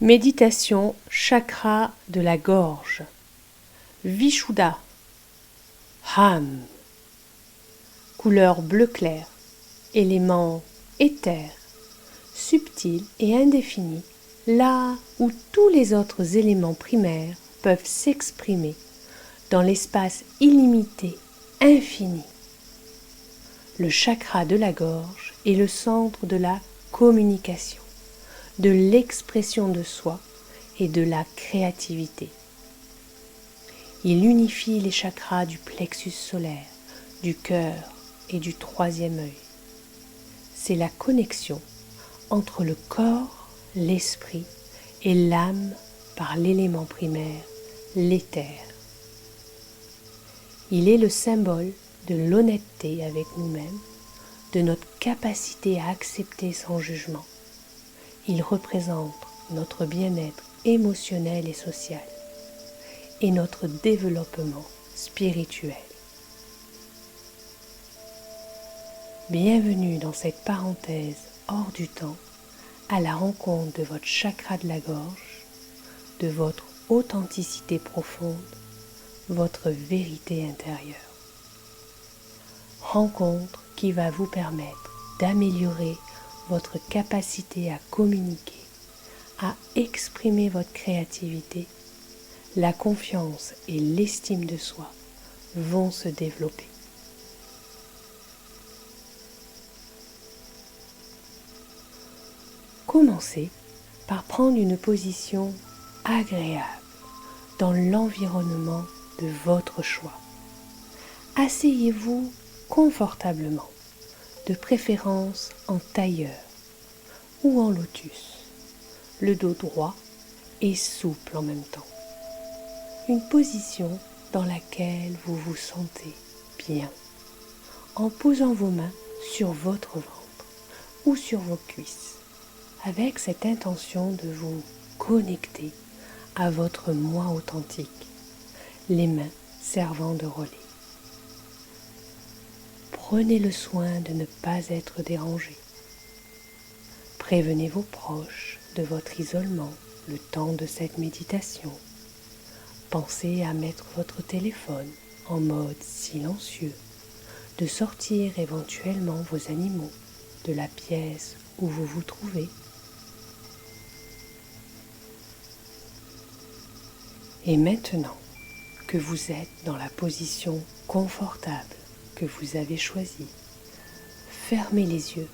Méditation chakra de la gorge. Vishuddha. Ham. Couleur bleu clair. Élément éther. Subtil et indéfini, là où tous les autres éléments primaires peuvent s'exprimer dans l'espace illimité, infini. Le chakra de la gorge est le centre de la communication, de l'expression de soi et de la créativité. Il unifie les chakras du plexus solaire, du cœur et du troisième œil. C'est la connexion entre le corps, l'esprit et l'âme par l'élément primaire, l'éther. Il est le symbole de l'honnêteté avec nous-mêmes, de notre capacité à accepter sans jugement. Il représente notre bien-être émotionnel et social et notre développement spirituel. Bienvenue dans cette parenthèse hors du temps à la rencontre de votre chakra de la gorge, de votre authenticité profonde, votre vérité intérieure. Rencontre qui va vous permettre d'améliorer votre capacité à communiquer, à exprimer votre créativité. La confiance et l'estime de soi vont se développer. Commencez par prendre une position agréable dans l'environnement de votre choix. Asseyez-vous confortablement, de préférence en tailleur ou en lotus, le dos droit et souple en même temps. Une position dans laquelle vous vous sentez bien, en posant vos mains sur votre ventre ou sur vos cuisses, avec cette intention de vous connecter à votre moi authentique, les mains servant de relais. Prenez le soin de ne pas être dérangé. Prévenez vos proches de votre isolement le temps de cette méditation. Pensez à mettre votre téléphone en mode silencieux, de sortir éventuellement vos animaux de la pièce où vous vous trouvez. Et maintenant que vous êtes dans la position confortable que vous avez choisie, fermez les yeux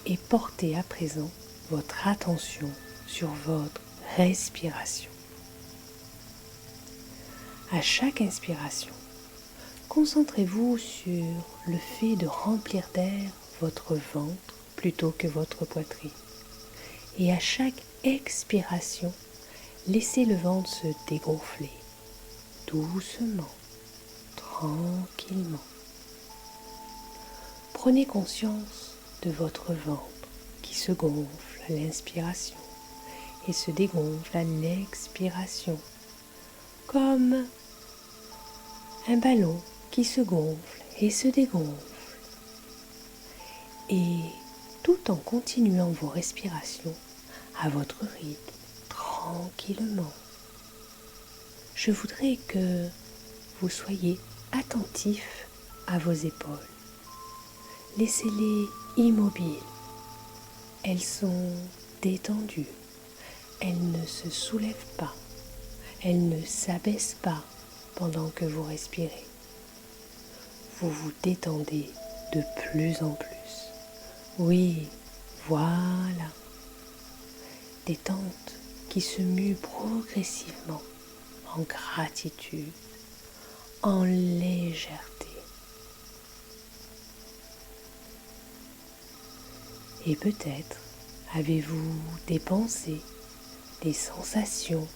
et portez à présent votre attention sur votre respiration. À chaque inspiration, concentrez-vous sur le fait de remplir d'air votre ventre plutôt que votre poitrine. Et à chaque expiration, laissez le ventre se dégonfler, doucement, tranquillement. Prenez conscience de votre ventre qui se gonfle à l'inspiration et se dégonfle à l'expiration, comme un ballon qui se gonfle et se dégonfle. Et tout en continuant vos respirations à votre rythme, tranquillement, je voudrais que vous soyez attentif à vos épaules. Laissez-les immobiles. Elles sont détendues. Elles ne se soulèvent pas. Elles ne s'abaissent pas pendant que vous respirez. Vous vous détendez de plus en plus. Oui, voilà. Détente qui se mue progressivement en gratitude, en légèreté. Et peut-être avez-vous des pensées, des sensations,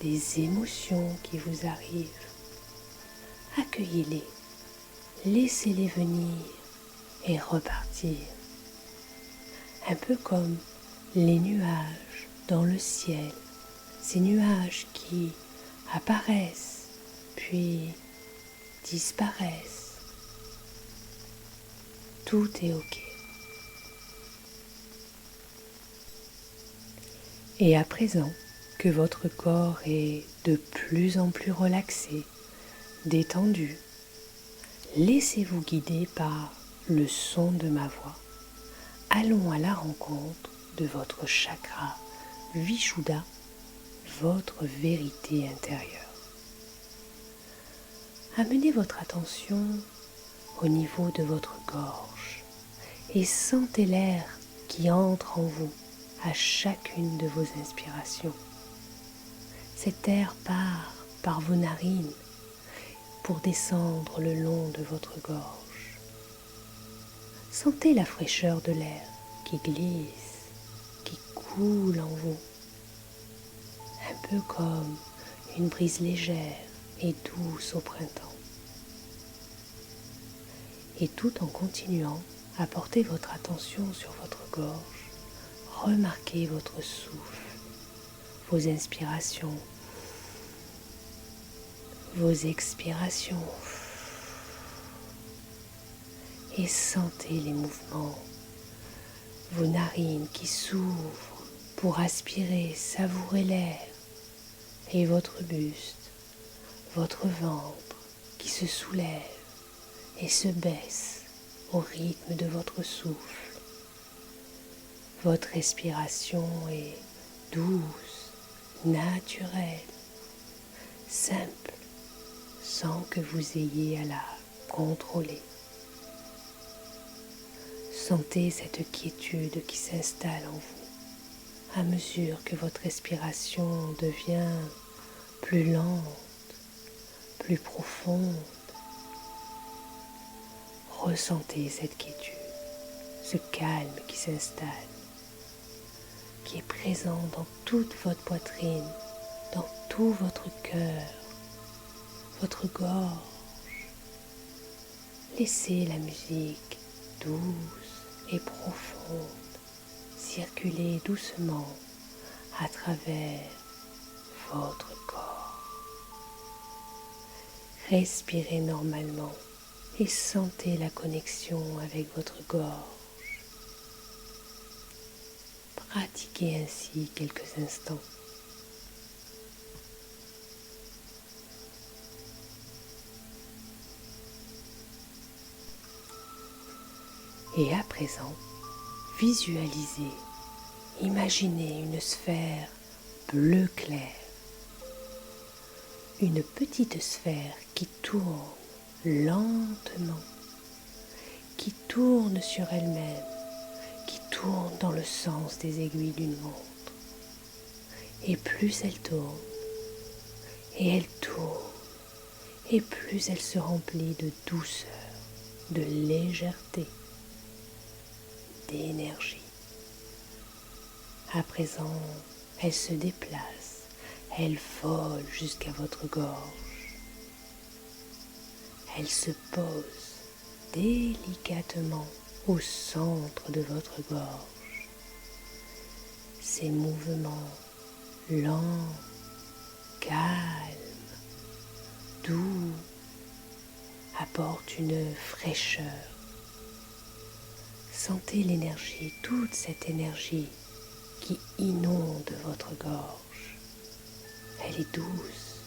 des émotions qui vous arrivent. Accueillez-les, laissez-les venir et repartir. Un peu comme les nuages dans le ciel, ces nuages qui apparaissent puis disparaissent. Tout est OK. Et à présent que votre corps est de plus en plus relaxé, détendu, laissez-vous guider par le son de ma voix. Allons à la rencontre de votre chakra Vishuddha, votre vérité intérieure. Amenez votre attention au niveau de votre gorge et sentez l'air qui entre en vous à chacune de vos inspirations. Cet air part par vos narines pour descendre le long de votre gorge. Sentez la fraîcheur de l'air qui glisse, qui coule en vous, un peu comme une brise légère et douce au printemps. Et tout en continuant à porter votre attention sur votre gorge, remarquez votre souffle, vos inspirations, vos expirations, et sentez les mouvements, vos narines qui s'ouvrent pour aspirer, savourer l'air, et votre buste, votre ventre qui se soulève et se baisse au rythme de votre souffle. Votre respiration est douce, naturelle, simple, sans que vous ayez à la contrôler. Sentez cette quiétude qui s'installe en vous à mesure que votre respiration devient plus lente, plus profonde. Ressentez cette quiétude, ce calme qui s'installe, qui est présent dans toute votre poitrine, dans tout votre cœur, votre gorge. Laissez la musique douce et profonde circuler doucement à travers votre corps. Respirez normalement et sentez la connexion avec votre gorge. Pratiquez ainsi quelques instants. Et à présent, visualisez, imaginez une sphère bleu clair, une petite sphère qui tourne lentement, qui tourne sur elle-même, qui tourne dans le sens des aiguilles d'une montre. Et plus elle tourne, et elle tourne, et plus elle se remplit de douceur, de légèreté, d'énergie. À présent, elle se déplace, elle vole jusqu'à votre gorge. Elle se pose délicatement au centre de votre gorge. Ces mouvements lents, calmes, doux apportent une fraîcheur. Sentez l'énergie, toute cette énergie qui inonde votre gorge. Elle est douce,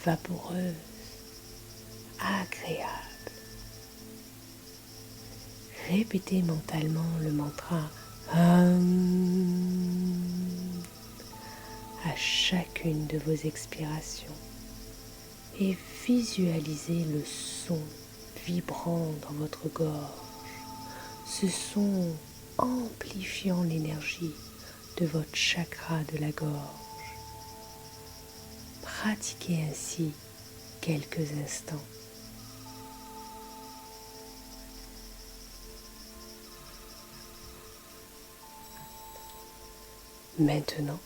vaporeuse, agréable. Répétez mentalement le mantra Hum à chacune de vos expirations et visualisez le son vibrant dans votre gorge, ce son amplifiant l'énergie de votre chakra de la gorge. Pratiquez ainsi quelques instants. Maintenant,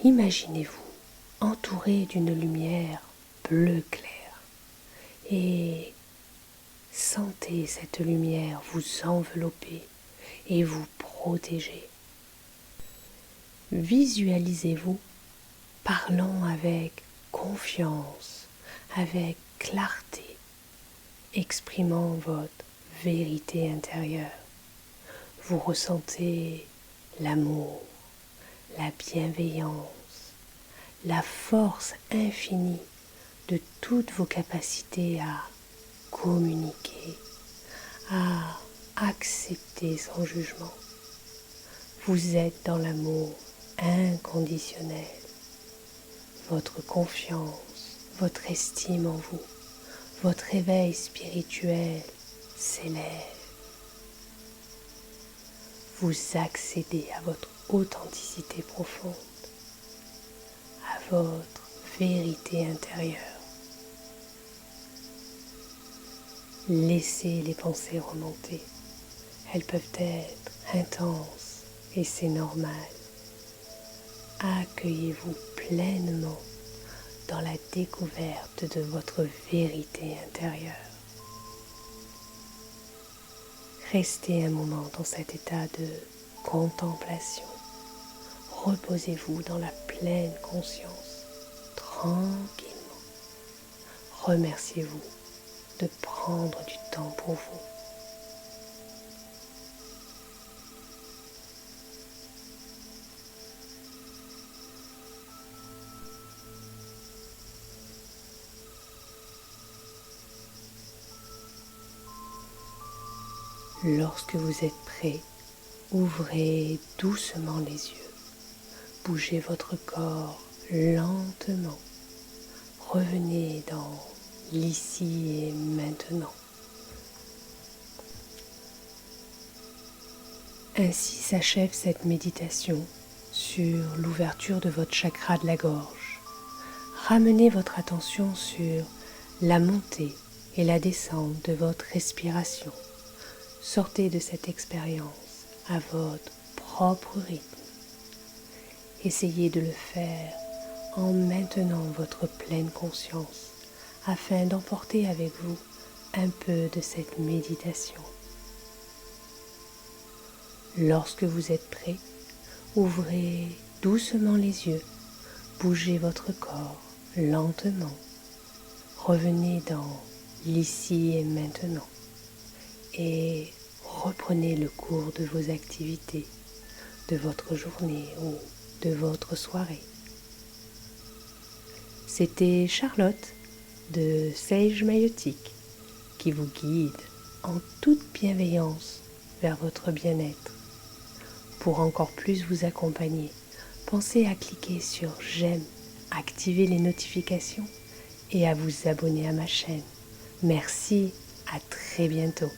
imaginez-vous entouré d'une lumière bleu clair et sentez cette lumière vous envelopper et vous protéger. Visualisez-vous parlant avec confiance, avec clarté, exprimant votre vérité intérieure. Vous ressentez l'amour, la bienveillance, la force infinie de toutes vos capacités à communiquer, à accepter sans jugement. Vous êtes dans l'amour inconditionnel. Votre confiance, votre estime en vous, votre éveil spirituel s'élève. Vous accédez à votre authenticité profonde, à votre vérité intérieure. Laissez les pensées remonter. Elles peuvent être intenses et c'est normal. Accueillez-vous pleinement dans la découverte de votre vérité intérieure. Restez un moment dans cet état de contemplation. Reposez-vous dans la pleine conscience, tranquillement. Remerciez-vous de prendre du temps pour vous. Lorsque vous êtes prêt, ouvrez doucement les yeux. Bougez votre corps lentement. Revenez dans l'ici et maintenant. Ainsi s'achève cette méditation sur l'ouverture de votre chakra de la gorge. Ramenez votre attention sur la montée et la descente de votre respiration. Sortez de cette expérience à votre propre rythme. Essayez de le faire en maintenant votre pleine conscience afin d'emporter avec vous un peu de cette méditation. Lorsque vous êtes prêt, ouvrez doucement les yeux, bougez votre corps lentement. Revenez dans l'ici et maintenant et reprenez le cours de vos activités, de votre journée ou de votre soirée. C'était Charlotte de Sage Maïeutique qui vous guide en toute bienveillance vers votre bien-être. Pour encore plus vous accompagner, pensez à cliquer sur j'aime, activer les notifications et à vous abonner à ma chaîne. Merci, à très bientôt.